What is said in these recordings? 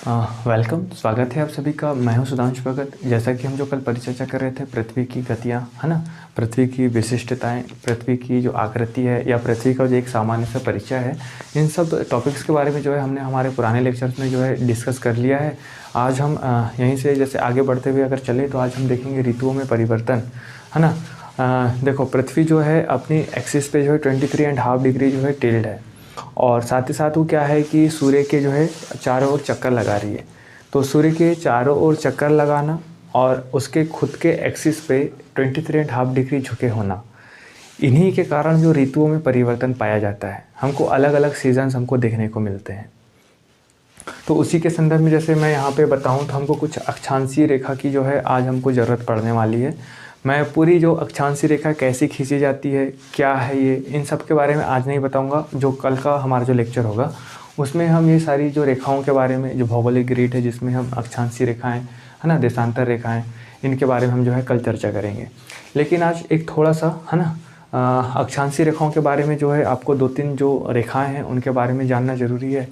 Welcome, स्वागत है आप सभी का। मैं हूं सुधांशु भगत। जैसा कि हम जो कल परिचर्चा कर रहे थे पृथ्वी की गतियां, है ना, पृथ्वी की विशिष्टताएं, पृथ्वी की जो आकृति है या पृथ्वी का जो एक सामान्य सा परिचय है, इन सब टॉपिक्स के बारे में जो है हमने हमारे पुराने लेक्चर्स में जो है डिस्कस कर लिया है। आज हम यहीं से जैसे आगे बढ़ते हुए अगर चले तो आज हम देखेंगे ऋतुओं में परिवर्तन, है ना। देखो, पृथ्वी जो है अपनी एक्सिस पे जो है 23.5 डिग्री जो है टिल्ड है, और साथ ही साथ वो क्या है कि सूर्य के जो है चारों ओर चक्कर लगा रही है। तो सूर्य के चारों ओर चक्कर लगाना और उसके खुद के एक्सिस पे 23.5 डिग्री झुके होना, इन्हीं के कारण जो ऋतुओं में परिवर्तन पाया जाता है। हमको अलग अलग सीजन्स हमको देखने को मिलते हैं। तो उसी के संदर्भ में जैसे मैं यहाँ पे बताऊँ तो हमको कुछ अक्षांशीय रेखा की जो है आज हमको ज़रूरत पड़ने वाली है। मैं पूरी जो अक्षांशीय रेखा कैसी खींची जाती है, क्या है ये, इन सब के बारे में आज नहीं बताऊंगा। जो कल का हमारा जो लेक्चर होगा उसमें हम ये सारी जो रेखाओं के बारे में, जो भौगोलिक ग्रिड है जिसमें हम अक्षांशीय रेखाएं, है ना, देशांतर रेखाएं, इनके बारे में हम जो है कल चर्चा करेंगे। लेकिन आज एक थोड़ा सा, है ना, अक्षांशीय रेखाओं के बारे में जो है आपको 2-3 जो रेखाएँ हैं उनके बारे में जानना ज़रूरी है।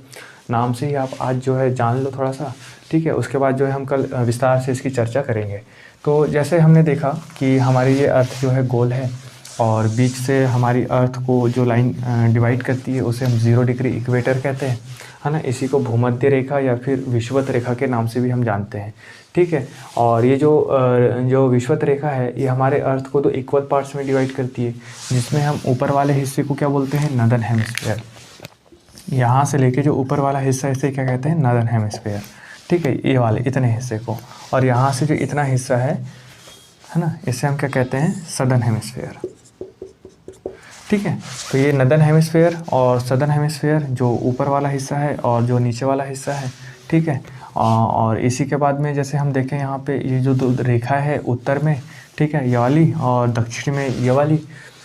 नाम से ही आप आज जो है जान लो थोड़ा सा, ठीक है। उसके बाद जो है हम कल विस्तार से इसकी चर्चा करेंगे। तो जैसे हमने देखा कि हमारी ये अर्थ जो है गोल है और बीच से हमारी अर्थ को जो लाइन डिवाइड करती है उसे हम 0 डिग्री इक्वेटर कहते हैं, है ना। इसी को भूमध्य रेखा या फिर विषुवत रेखा के नाम से भी हम जानते हैं, ठीक है। और ये जो विषुवत रेखा है ये हमारे अर्थ को 2 इक्वल पार्ट्स में डिवाइड करती है, जिसमें हम ऊपर वाले हिस्से को क्या बोलते हैं, नॉर्दर्न हेमिस्फीयर। यहाँ से लेके जो ऊपर वाला हिस्सा है इसे क्या कहते हैं, नॉर्दर्न हेमिस्फीयर, ठीक है, ये वाले इतने हिस्से को। और यहाँ से जो इतना हिस्सा है ना, इसे हम क्या कहते हैं, सदर्न हेमिस्फीयर, ठीक है। तो ये नॉर्दर्न हेमिस्फीयर और सदर्न हेमिस्फीयर जो ऊपर वाला हिस्सा है और जो नीचे वाला हिस्सा है, ठीक है। और इसी के बाद में जैसे हम देखें यहाँ पे ये जो 2 रेखा है उत्तर में, ठीक है, ये वाली, और दक्षिण में ये वाली।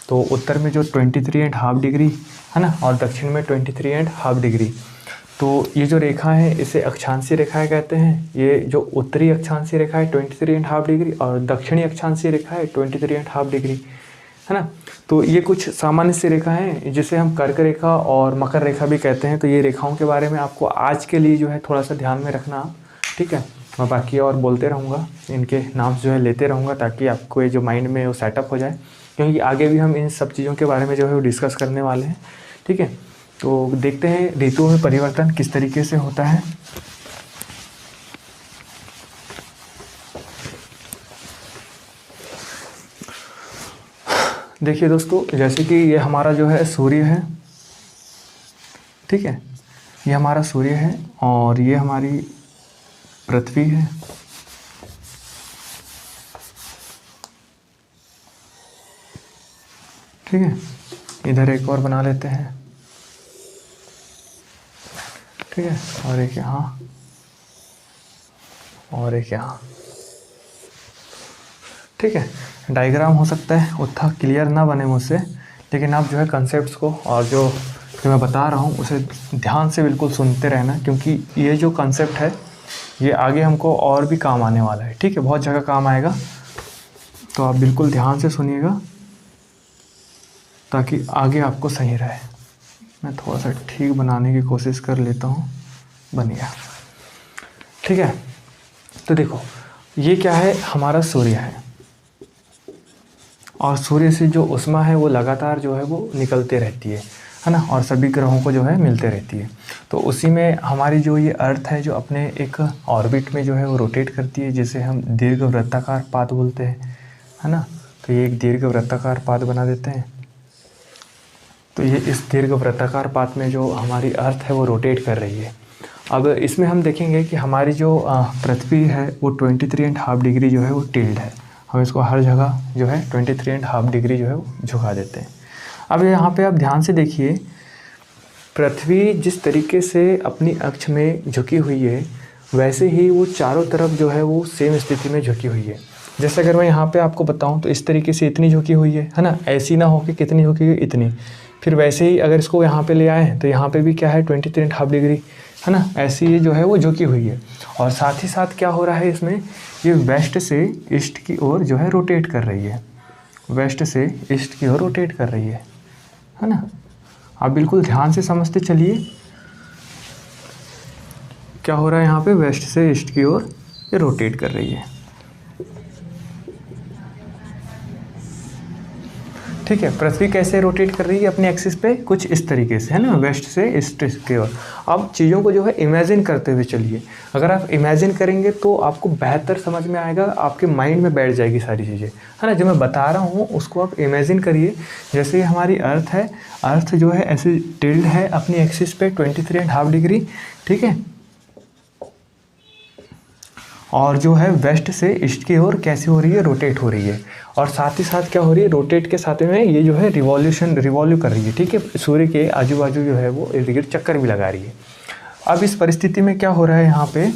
तो उत्तर में जो 23.5 डिग्री है ना, और दक्षिण में 23.5 डिग्री। तो ये जो रेखा है इसे अक्षांशीय रेखाएं कहते हैं। ये जो उत्तरी अक्षांशीय रेखा है 23.5 डिग्री और दक्षिणी अक्षांशीय रेखा है 23.5 डिग्री, है ना। तो ये कुछ सामान्य सी रेखा हैं जिसे हम कर्क रेखा और मकर रेखा भी कहते हैं। तो ये रेखाओं के बारे में आपको आज के लिए जो है थोड़ा सा ध्यान में रखना, ठीक है। मैं बाकी और बोलते रहूँगा, इनके नाम जो है लेते रहूँगा ताकि आपको ये जो माइंड में वो सेटअप हो जाए, क्योंकि आगे भी हम इन सब चीज़ों के बारे में जो है वो डिस्कस करने वाले हैं, ठीक है। तो देखते हैं ऋतुओं में परिवर्तन किस तरीके से होता है। देखिए दोस्तों, जैसे कि ये हमारा जो है सूर्य है, ठीक है, ये हमारा सूर्य है और ये हमारी पृथ्वी है, ठीक है। इधर एक और बना लेते हैं, ठीक है, और एक यहाँ और एक यहाँ, ठीक है। डायग्राम हो सकता है उतना क्लियर ना बने मुझसे, लेकिन आप जो है कंसेप्ट्स को और जो मैं बता रहा हूँ उसे ध्यान से बिल्कुल सुनते रहना, क्योंकि ये जो कंसेप्ट है ये आगे हमको और भी काम आने वाला है, ठीक है, बहुत जगह काम आएगा। तो आप बिल्कुल ध्यान से सुनिएगा ताकि आगे आपको सही रहे। मैं थोड़ा सा ठीक बनाने की कोशिश कर लेता हूँ, बन गया, ठीक है। तो देखो, ये क्या है, हमारा सूर्य है और सूर्य से जो ऊष्मा है वो लगातार जो है वो निकलते रहती है ना, और सभी ग्रहों को जो है मिलते रहती है। तो उसी में हमारी जो ये अर्थ है जो अपने एक ऑर्बिट में जो है वो रोटेट करती है, जिसे हम दीर्घ वृत्ताकार पाथ बोलते हैं, है ना। तो ये एक दीर्घ वृत्ताकार पाथ बना देते हैं। तो ये इस दीर्घ वृत्ताकार पाथ में जो हमारी अर्थ है वो रोटेट कर रही है। अब इसमें हम देखेंगे कि हमारी जो पृथ्वी है वो 23.5 डिग्री जो है वो टिल्ड है। हम इसको हर जगह जो है 23.5 डिग्री जो है वो झुका देते हैं। अब यहाँ पे आप ध्यान से देखिए, पृथ्वी जिस तरीके से अपनी अक्ष में झुकी हुई है वैसे ही वो चारों तरफ जो है वो सेम स्थिति में झुकी हुई है। जैसे अगर मैं यहाँ पे आपको बताऊँ तो इस तरीके से इतनी झुकी हुई है ना, ऐसी ना हो कि कितनी झुकी हुई, इतनी। फिर वैसे ही अगर इसको यहाँ पे ले आए तो यहाँ पे भी क्या है 23.5 डिग्री, है ना, ऐसी ये जो है वो झुकी हुई है। और साथ ही साथ क्या हो रहा है इसमें, ये वेस्ट से ईस्ट की ओर जो है रोटेट कर रही है, वेस्ट से ईस्ट की ओर रोटेट कर रही है ना। आप बिल्कुल ध्यान से समझते चलिए क्या हो रहा है यहाँ पे, वेस्ट से ईस्ट की ओर ये रोटेट कर रही है। ठीक है, पृथ्वी कैसे रोटेट कर रही है अपने एक्सिस पे, कुछ इस तरीके से, है ना, वेस्ट से ईस्ट की ओर। अब चीज़ों को जो है इमेजिन करते हुए चलिए। अगर आप इमेजिन करेंगे तो आपको बेहतर समझ में आएगा, आपके माइंड में बैठ जाएगी सारी चीज़ें, है ना। जो मैं बता रहा हूँ उसको आप इमेजिन करिए। जैसे हमारी अर्थ है, अर्थ जो है ऐसे टिल्ड है अपनी एक्सिस पे 23.5 डिग्री, ठीक है। और जो है वेस्ट से ईस्ट की ओर कैसे हो रही है, रोटेट हो रही है। और साथ ही साथ क्या हो रही है, रोटेट के साथ में ये जो है रिवॉल्यू कर रही है, ठीक है। सूर्य के आजू बाजू जो है वो इर्द गिर्द चक्कर भी लगा रही है। अब इस परिस्थिति में क्या हो रहा है, यहाँ पे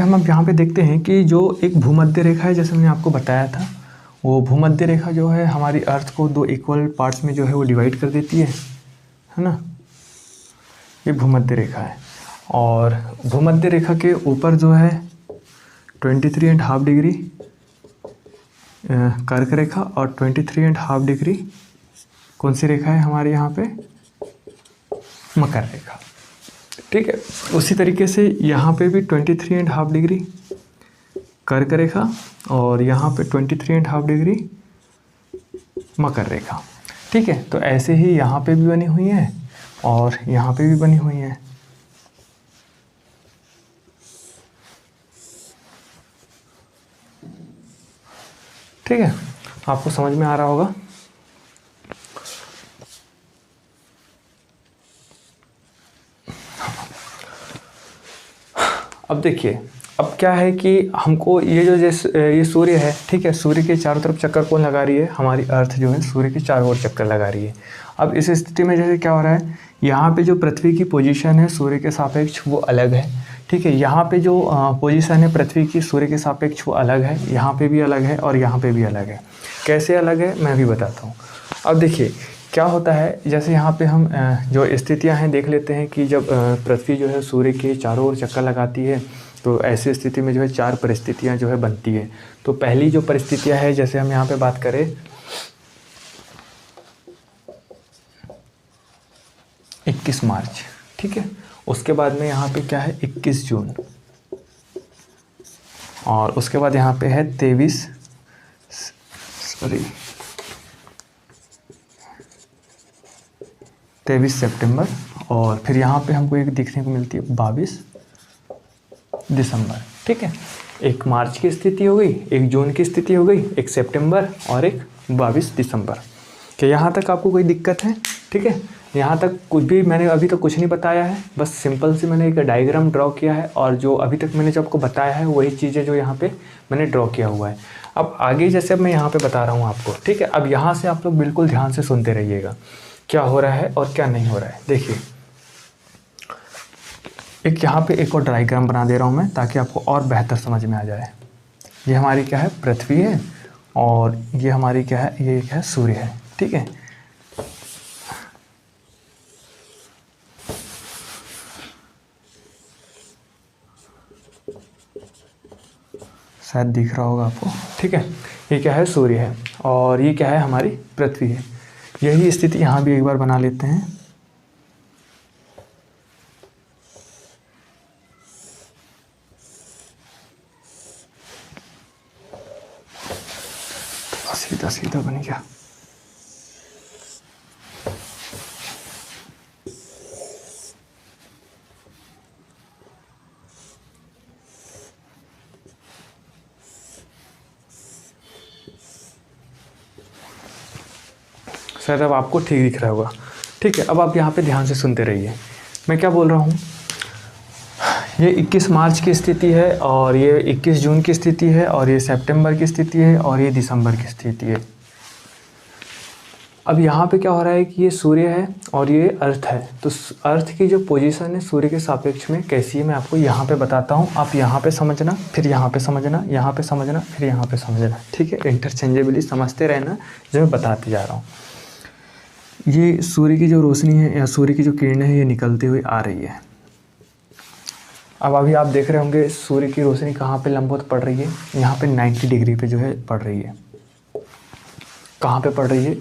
हम अब यहाँ पे देखते हैं कि जो एक भूमध्य रेखा है, जैसे मैंने आपको बताया था, वो भूमध्य रेखा जो है हमारी अर्थ को 2 इक्वल पार्ट्स में जो है वो डिवाइड कर देती है ना। ये भूमध्य रेखा है और भूमध्य रेखा के ऊपर जो है 23.5 डिग्री कर्क रेखा और 23.5 डिग्री कौन सी रेखा है हमारे यहाँ पे, मकर रेखा, ठीक है। उसी तरीके से यहाँ पे भी 23.5 डिग्री कर्क रेखा और यहाँ पे 23.5 डिग्री मकर रेखा, ठीक है। तो ऐसे ही यहाँ पे भी बनी हुई है और यहाँ पे भी बनी हुई है। ठीक है, आपको समझ में आ रहा होगा। अब देखिए, अब क्या है कि हमको ये जो ये सूर्य है, ठीक है, सूर्य के चारों तरफ चक्कर कौन लगा रही है, हमारी अर्थ जो है सूर्य के चारों ओर चक्कर लगा रही है। अब इस स्थिति में जैसे क्या हो रहा है, यहाँ पे जो पृथ्वी की पोजीशन है सूर्य के सापेक्ष वो अलग है, ठीक है। यहाँ पे जो पोजीशन है पृथ्वी की सूर्य के सापेक्ष वो अलग है, यहाँ पे भी अलग है और यहाँ पे भी अलग है। कैसे अलग है मैं भी बताता हूँ। अब देखिए क्या होता है, जैसे यहाँ पे हम जो स्थितियाँ हैं देख लेते हैं कि जब पृथ्वी जो है सूर्य के चारों ओर चक्कर लगाती है तो ऐसी स्थिति में जो है 4 परिस्थितियाँ जो है बनती है। तो पहली जो परिस्थितियाँ है, जैसे हम यहाँ पे बात करें 21 मार्च, ठीक है। उसके बाद में यहाँ पे क्या है 21 जून और उसके बाद यहाँ पे है 23 सितंबर और फिर यहाँ पे हमको एक देखने को मिलती है 22 दिसंबर, ठीक है। 1 मार्च की स्थिति हो गई, 1 जून की स्थिति हो गई, 1 सितंबर और 1 22 दिसंबर। क्या यहाँ तक आपको कोई दिक्कत है? ठीक है, यहाँ तक कुछ भी मैंने अभी तक कुछ नहीं बताया है, बस सिंपल से मैंने एक डायग्राम ड्रॉ किया है और जो अभी तक मैंने जो आपको बताया है वही चीज़ें जो यहाँ पे मैंने ड्रॉ किया हुआ है। अब आगे जैसे अब मैं यहाँ पे बता रहा हूँ आपको, ठीक है। अब यहाँ से आप लोग बिल्कुल ध्यान से सुनते रहिएगा क्या हो रहा है और क्या नहीं हो रहा है। देखिए एक यहाँ पे एक और डायग्राम बना दे रहा हूँ मैं ताकि आपको और बेहतर समझ में आ जाए। ये हमारी क्या है, पृथ्वी है और ये हमारी क्या है, ये एक है सूर्य है, ठीक है। शायद दिख रहा होगा आपको, ठीक है। ये क्या है, सूर्य है और ये क्या है, हमारी पृथ्वी है। यही स्थिति यहाँ भी एक बार बना लेते हैं। सीधा सीधा बन गया। शायद अब आपको ठीक दिख रहा होगा, ठीक है। अब आप यहाँ पे ध्यान से सुनते रहिए, मैं क्या बोल रहा हूँ। ये 21 मार्च की स्थिति है और ये 21 जून की स्थिति है और ये सितंबर की स्थिति है और ये दिसंबर की स्थिति है। अब यहाँ पे क्या हो रहा है कि ये सूर्य है और ये अर्थ है, तो अर्थ की जो पोजीशन है सूर्य के सापेक्ष में कैसी है मैं आपको यहाँ पे बताता हूँ। आप यहाँ पे समझना, फिर यहाँ पे समझना, यहाँ पे समझना, फिर यहाँ पे समझना, ठीक है। इंटरचेंजेबली समझते रहना जो मैं बताते जा रहा हूँ। ये सूर्य की जो रोशनी है या सूर्य की जो किरणें हैं ये निकलती हुई आ रही है। अब अभी आप देख रहे होंगे सूर्य की रोशनी कहाँ पे लंबवत पड़ रही है, यहाँ पे 90 डिग्री पे जो है पड़ रही है। कहाँ पे पड़ रही है,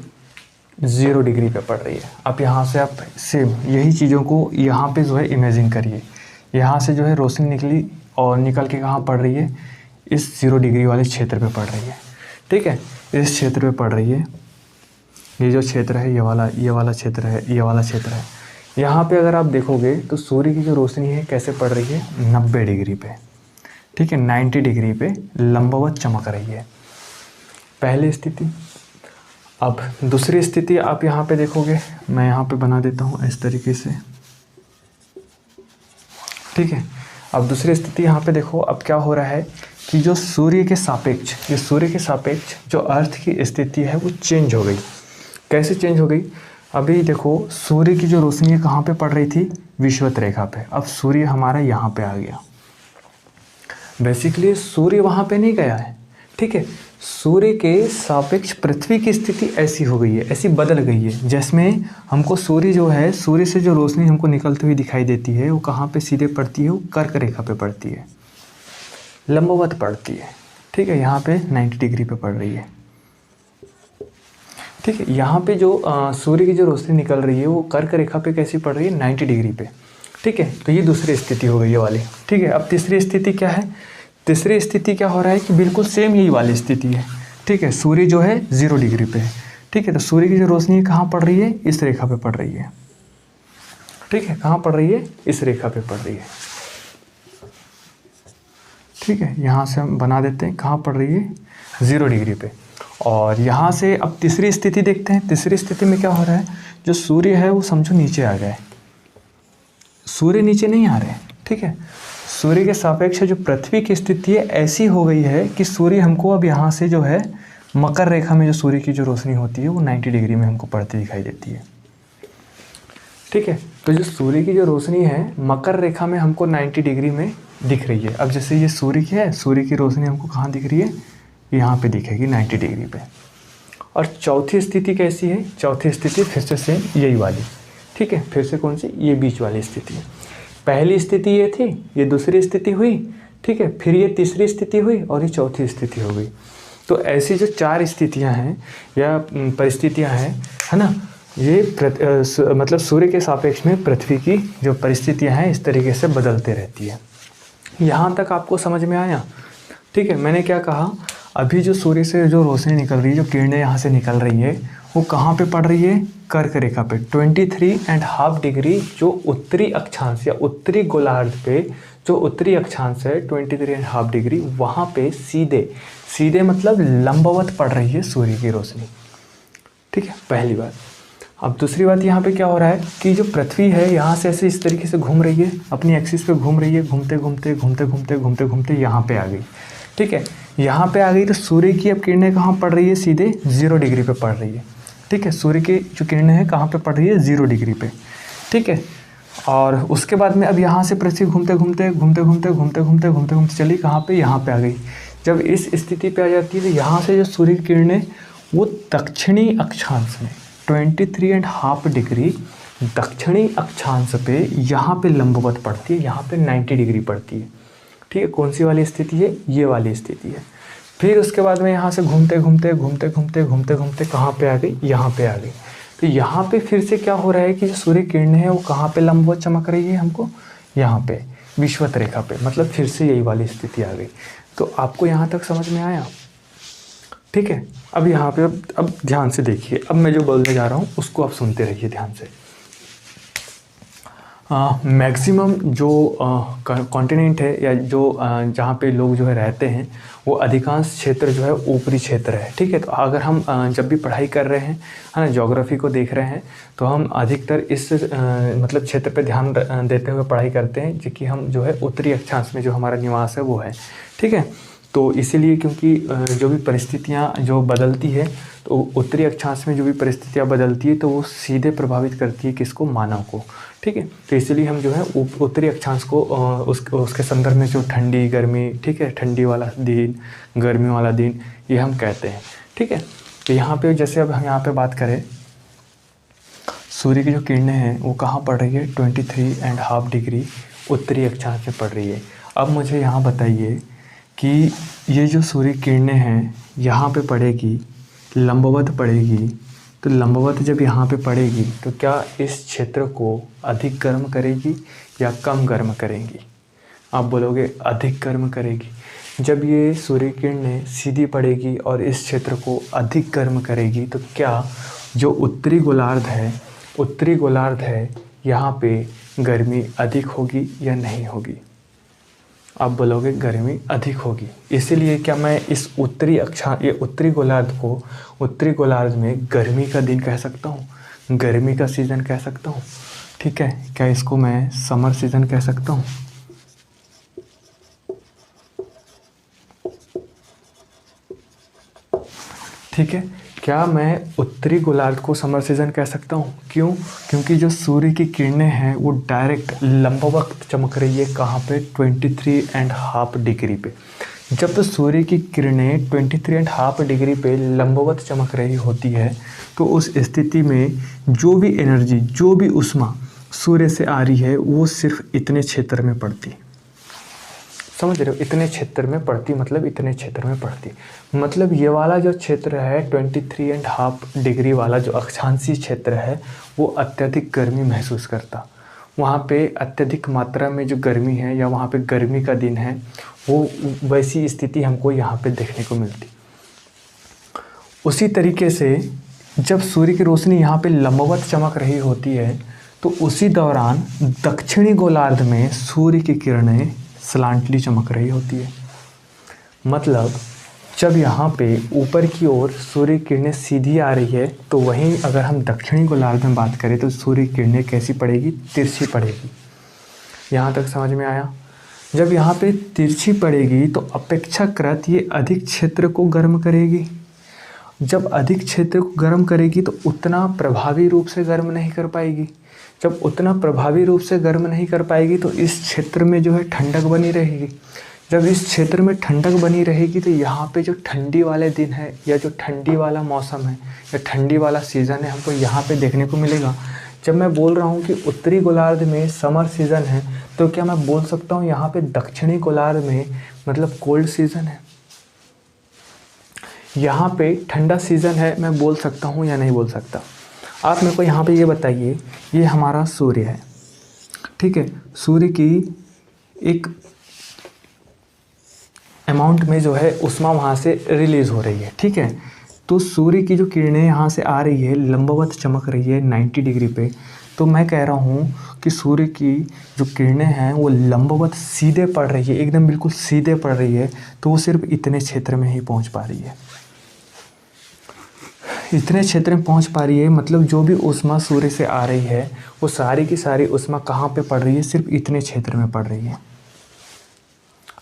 0 डिग्री पे पड़ रही है। अब यहाँ से आप सेम यही चीज़ों को यहाँ पे जो है इमेजिन करिए, यहाँ से जो है रोशनी निकली और निकल के कहाँ पड़ रही है, इस 0 डिग्री वाले क्षेत्र पे पड़ रही है। ठीक है, इस क्षेत्र पे पड़ रही है। ये जो क्षेत्र है, ये वाला क्षेत्र है, ये वाला क्षेत्र है। यहाँ पे अगर आप देखोगे तो सूर्य की जो रोशनी है कैसे पड़ रही है, 90 डिग्री पे। ठीक है, 90 डिग्री पे लंबवत चमक रही है, पहली स्थिति। अब दूसरी स्थिति आप यहाँ पे देखोगे, मैं यहाँ पे बना देता हूँ इस तरीके से। ठीक है, अब दूसरी स्थिति यहाँ पे देखो, अब क्या हो रहा है कि जो सूर्य के सापेक्ष जो अर्थ की स्थिति है वो चेंज हो गई। कैसे चेंज हो गई, अभी देखो सूर्य की जो रोशनी है कहाँ पे पड़ रही थी, विषुवत रेखा पे। अब सूर्य हमारा यहाँ पे आ गया। बेसिकली सूर्य वहाँ पे नहीं गया है। ठीक है, सूर्य के सापेक्ष पृथ्वी की स्थिति ऐसी हो गई है, ऐसी बदल गई है, जिसमें हमको सूर्य जो है, सूर्य से जो रोशनी हमको निकलती हुई दिखाई देती है वो कहाँ पे सीधे पड़ती है, वो कर्क रेखा पे पड़ती है, लंबवत पड़ती है। ठीक है, यहाँ पे 90 डिग्री पे पड़ रही है। ठीक है, यहाँ पे जो सूर्य की जो रोशनी निकल रही है वो कर्क रेखा पे कैसी पड़ रही है, 90 डिग्री पे। ठीक है, तो ये दूसरी स्थिति हो गई ये वाली। ठीक है, अब तीसरी स्थिति क्या है, तीसरी स्थिति क्या हो रहा है कि बिल्कुल सेम यही वाली स्थिति है। ठीक है, सूर्य जो है 0 डिग्री पे है। ठीक है, तो सूर्य की जो रोशनी कहाँ पड़ रही है, इस रेखा पे पड़ रही है। ठीक है, कहाँ पड़ रही है, इस रेखा पे पड़ रही है। ठीक है, यहाँ से हम बना देते हैं, कहाँ पड़ रही है, 0 डिग्री पे। और यहाँ से अब तीसरी स्थिति देखते हैं। तीसरी स्थिति में क्या हो रहा है, जो सूर्य है वो समझो नीचे आ गए, सूर्य नीचे नहीं आ रहे। ठीक है, सूर्य के सापेक्ष जो पृथ्वी की स्थिति है ऐसी हो गई है कि सूर्य हमको अब यहाँ से जो है मकर रेखा में जो सूर्य की जो रोशनी होती है वो 90 डिग्री में हमको पड़ती दिखाई देती है। ठीक है, तो जो सूर्य की जो रोशनी है मकर रेखा में हमको 90 डिग्री में दिख रही है। अब जैसे ये सूर्य की है, सूर्य की रोशनी हमको कहाँ दिख रही है, यहाँ पे दिखेगी 90 डिग्री पे। और चौथी स्थिति कैसी है, चौथी स्थिति फिर से सेम यही वाली। ठीक है, फिर से कौन सी, ये बीच वाली स्थिति है। पहली स्थिति ये थी, ये दूसरी स्थिति हुई। ठीक है, फिर ये तीसरी स्थिति हुई और ये चौथी स्थिति हो गई। तो ऐसी जो 4 स्थितियां हैं या परिस्थितियां हैं, है ना, ये मतलब सूर्य के सापेक्ष में पृथ्वी की जो परिस्थितियां हैं इस तरीके से बदलते रहती है। यहाँ तक आपको समझ में आया। ठीक है, मैंने क्या कहा, अभी जो सूर्य से जो रोशनी निकल रही है, जो किरणें यहाँ से निकल रही है वो कहाँ पे पड़ रही है, कर्क रेखा पे 23.5 डिग्री जो उत्तरी अक्षांश या उत्तरी गोलार्ध पे जो उत्तरी अक्षांश है 23.5 डिग्री, वहाँ पे सीधे मतलब लंबवत पड़ रही है सूर्य की रोशनी। ठीक है, पहली बात। अब दूसरी बात यहाँ पे क्या हो रहा है कि जो पृथ्वी है यहाँ से ऐसे इस तरीके से घूम रही है, अपनी एक्सिस पे घूम रही है, घूमते यहाँ पे आ गई। ठीक है, यहाँ पे आ गई तो सूर्य की अब किरणें कहाँ पड़ रही है, सीधे 0 डिग्री पे पड़ रही है। ठीक है, सूर्य की जो किरणें हैं कहाँ पे पड़ रही है, 0 डिग्री पे। ठीक है, और उसके बाद में अब यहाँ से पृथ्वी घूमते चली कहाँ पे, यहाँ पे आ गई। जब इस स्थिति पे आ जाती है तो यहाँ से जो सूर्य की किरणें वो दक्षिणी अक्षांश में 23.5 डिग्री दक्षिणी अक्षांश पे यहाँ पे लंबवत पड़ती है, यहाँ पे 90 डिग्री पड़ती है। ठीक है, कौन सी वाली स्थिति है, ये वाली स्थिति है। फिर उसके बाद में यहाँ से घूमते कहाँ पे आ गई, यहाँ पे आ गई। तो यहाँ पे फिर से क्या हो रहा है कि जो सूर्य किरणें हैं वो कहाँ पे लंबवत चमक रही है हमको, यहाँ पे विषुवत रेखा पे, मतलब फिर से यही वाली स्थिति आ गई। तो आपको यहाँ तक समझ में आया। ठीक है, अब यहाँ पे अब ध्यान से देखिए, अब मैं जो बोलने जा रहा हूँ उसको आप सुनते रहिए ध्यान से। मैक्सिमम जो कॉन्टिनेंट है या जो जहाँ पे लोग जो है रहते हैं वो अधिकांश क्षेत्र जो है ऊपरी क्षेत्र है। ठीक है, तो अगर हम जब भी पढ़ाई कर रहे हैं, है ना, ज्योग्राफी को देख रहे हैं, तो हम अधिकतर इस मतलब क्षेत्र पे ध्यान देते हुए पढ़ाई करते हैं, जो कि हम जो है उत्तरी अक्षांश में जो हमारा निवास है वो है। ठीक है, तो इसीलिए क्योंकि जो भी परिस्थितियाँ जो बदलती है, तो उत्तरी अक्षांश में जो भी परिस्थितियाँ बदलती है तो वो सीधे प्रभावित करती है किसको, मानव को। ठीक है, तो इसलिए हम जो है उत्तरी अक्षांश को उसके संदर्भ में जो ठंडी गर्मी, ठीक है, ठंडी वाला दिन, गर्मी वाला दिन, ये हम कहते हैं। ठीक है, तो यहाँ पे जैसे अब हम यहाँ पे बात करें, सूर्य की जो किरणें हैं वो कहाँ पड़ रही है, 23.5 डिग्री उत्तरी अक्षांश में पड़ रही है। अब मुझे यहाँ बताइए कि ये जो सूर्य किरणें हैं यहाँ पे पड़ेगी, लंबवत पड़ेगी, तो लंबवत जब यहाँ पे पड़ेगी तो क्या इस क्षेत्र को अधिक गर्म करेगी या कम गर्म करेगी? आप बोलोगे अधिक गर्म करेगी। जब ये सूर्य किरणें सीधी पड़ेगी और इस क्षेत्र को अधिक गर्म करेगी तो क्या जो उत्तरी गोलार्ध है यहाँ पे गर्मी अधिक होगी या नहीं होगी? आप बोलोगे गर्मी अधिक होगी। इसीलिए क्या मैं इस उत्तरी गोलार्ध में गर्मी का दिन कह सकता हूँ, गर्मी का सीज़न कह सकता हूँ। ठीक है, क्या इसको मैं समर सीज़न कह सकता हूँ? ठीक है, क्या मैं उत्तरी गोलार्ध को समर सीज़न कह सकता हूँ? क्यों? क्योंकि जो सूर्य की किरणें हैं वो डायरेक्ट लंबवत चमक रही है। कहाँ पे? 23.5 डिग्री पे। जब तो सूर्य की किरणें 23.5 डिग्री पे लंबवत चमक रही होती है तो उस स्थिति में जो भी एनर्जी, जो भी ऊष्मा सूर्य से आ रही है वो सिर्फ इतने क्षेत्र में पड़ती। समझ रहे हो? इतने क्षेत्र में पड़ती मतलब इतने क्षेत्र में पड़ती, मतलब ये वाला जो क्षेत्र है 23.5 डिग्री वाला जो अक्षांशीय क्षेत्र है वो अत्यधिक गर्मी महसूस करता। वहाँ पे अत्यधिक मात्रा में जो गर्मी है या वहाँ पे गर्मी का दिन है वो वैसी स्थिति हमको यहाँ पे देखने को मिलती। उसी तरीके से जब सूर्य की रोशनी यहाँ पे लंबवत चमक रही होती है तो उसी दौरान दक्षिणी गोलार्ध में सूर्य की किरणें स्लांटली चमक रही होती है। मतलब जब यहाँ पे ऊपर की ओर सूर्य किरणें सीधी आ रही है तो वहीं अगर हम दक्षिणी गोलार्ध में बात करें तो सूर्य किरणें कैसी पड़ेगी? तिरछी पड़ेगी। यहाँ तक समझ में आया? जब यहाँ पे तिरछी पड़ेगी तो अपेक्षाकृत ये अधिक क्षेत्र को गर्म करेगी। जब अधिक क्षेत्र को गर्म करेगी तो उतना प्रभावी रूप से गर्म नहीं कर पाएगी। जब उतना प्रभावी रूप से गर्म नहीं कर पाएगी तो इस क्षेत्र में जो है ठंडक बनी रहेगी। जब इस क्षेत्र में ठंडक बनी रहेगी तो यहाँ पे जो ठंडी वाले दिन है या जो ठंडी वाला मौसम है या ठंडी वाला सीज़न है हमको यहाँ पे देखने को मिलेगा। जब मैं बोल रहा हूँ कि उत्तरी गोलार्ध में समर सीज़न है तो क्या मैं बोल सकता हूँ यहाँ पे दक्षिणी गोलार्ध में मतलब कोल्ड सीज़न है? यहाँ पे ठंडा सीज़न है, मैं बोल सकता हूँ या नहीं बोल सकता? आप मेरे को यहाँ पे ये बताइए, ये हमारा सूर्य है, ठीक है, सूर्य की एक अमाउंट में जो है ऊष्मा वहाँ से रिलीज़ हो रही है, ठीक है। तो सूर्य की जो किरणें यहाँ से आ रही है लंबवत चमक रही है 90 डिग्री पे, तो मैं कह रहा हूँ कि सूर्य की जो किरणें हैं वो लंबवत सीधे पड़ रही है, एकदम बिल्कुल सीधे पड़ रही है, तो वो सिर्फ इतने क्षेत्र में ही पहुँच पा रही है। इतने क्षेत्र में पहुंच पा रही है मतलब जो भी ऊष्मा सूर्य से आ रही है वो सारी की सारी ऊष्मा कहाँ पे पड़ रही है? सिर्फ इतने क्षेत्र में पड़ रही है।